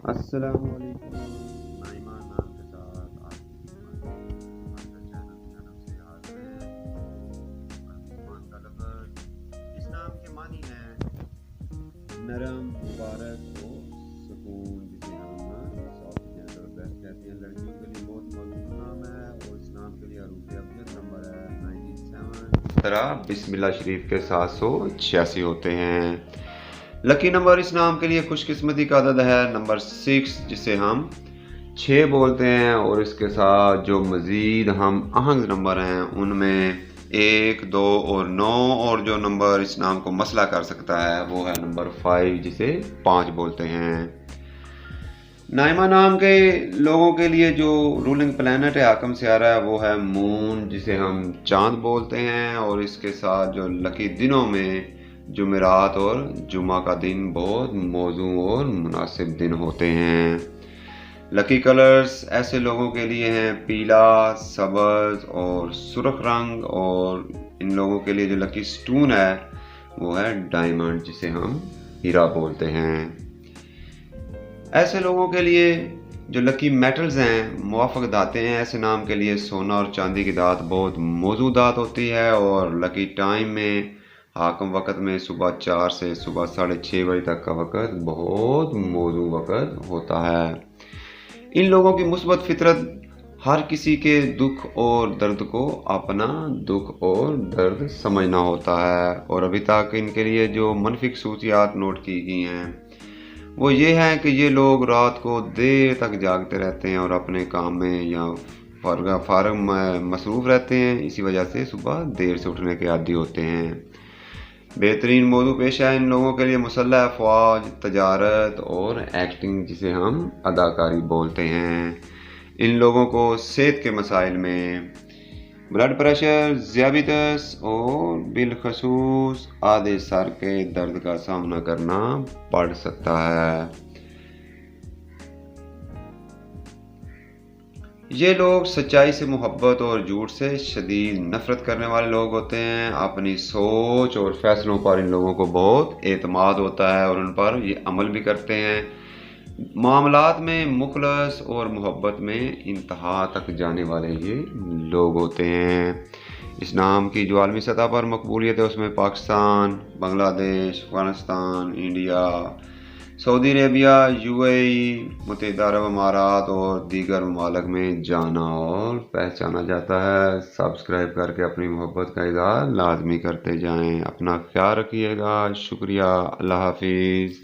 السلام علیکم نائمہ نام کے ساتھ آپ کی چینل کی جانب سے حاضر ہے ایمان کا لفظ۔ اس نام کے معنی ہے نرم، مبارک اور سکون، جسے ہم سافٹ جینٹل اور بیسٹ کہتے ہیں۔ لڑکیوں کے لیے بہت مضبوط نام ہے اور اس نام کے لیے عروج ابجد نمبر ہے 97 طرح بسم اللہ شریف کے 786 ہوتے ہیں۔ لکی نمبر اس نام کے لیے خوش قسمتی کا عدد ہے نمبر 6، جسے ہم 6 بولتے ہیں، اور اس کے ساتھ جو مزید ہم آہنگ نمبر ہیں ان میں 1، 2 اور 9، اور جو نمبر اس نام کو مسئلہ کر سکتا ہے وہ ہے نمبر 5، جسے 5 بولتے ہیں۔ نائمہ نام کے لوگوں کے لیے جو رولنگ پلانٹ ہے، حاکم سیارہ ہے، وہ ہے مون، جسے ہم چاند بولتے ہیں، اور اس کے ساتھ جو لکی دنوں میں جمعرات اور جمعہ کا دن بہت موزوں اور مناسب دن ہوتے ہیں۔ لکی کلرز ایسے لوگوں کے لیے ہیں پیلا، سبز اور سرخ رنگ، اور ان لوگوں کے لیے جو لکی سٹون ہے وہ ہے ڈائمنڈ، جسے ہم ہیرا بولتے ہیں۔ ایسے لوگوں کے لیے جو لکی میٹلز ہیں، موافق دھاتیں ہیں، ایسے نام کے لیے سونا اور چاندی کی دھات بہت موزوں دھات ہوتی ہے، اور لکی ٹائم میں حاکم وقت میں صبح 4 سے صبح 6:30 بجے تک کا وقت بہت موزوں وقت ہوتا ہے۔ ان لوگوں کی مثبت فطرت ہر کسی کے دکھ اور درد کو اپنا دکھ اور درد سمجھنا ہوتا ہے، اور ابھی تک ان کے لیے جو منفی خصوصیات نوٹ کی گئی ہیں وہ یہ ہے کہ یہ لوگ رات کو دیر تک جاگتے رہتے ہیں اور اپنے کام میں یا فارغ مصروف رہتے ہیں، اسی وجہ سے صبح دیر سے اٹھنے کے عادی ہوتے ہیں۔ بہترین موضوع پیشہ ہے ان لوگوں کے لیے مسلح افواج، تجارت اور ایکٹنگ، جسے ہم اداکاری بولتے ہیں۔ ان لوگوں کو صحت کے مسائل میں بلڈ پریشر، ذیابیطس اور بالخصوص آدھے سر کے درد کا سامنا کرنا پڑ سکتا ہے۔ یہ لوگ سچائی سے محبت اور جھوٹ سے شدید نفرت کرنے والے لوگ ہوتے ہیں۔ اپنی سوچ اور فیصلوں پر ان لوگوں کو بہت اعتماد ہوتا ہے اور ان پر یہ عمل بھی کرتے ہیں۔ معاملات میں مخلص اور محبت میں انتہا تک جانے والے یہ لوگ ہوتے ہیں۔ اس نام کی جو عالمی سطح پر مقبولیت ہے اس میں پاکستان، بنگلہ دیش، افغانستان، انڈیا، سعودی عربیہ، UAE، متحدہ عرب امارات اور دیگر ممالک میں جانا اور پہچانا جاتا ہے۔ سبسکرائب کر کے اپنی محبت کا اظہار لازمی کرتے جائیں۔ اپنا خیال رکھیے گا۔ شکریہ۔ اللہ حافظ۔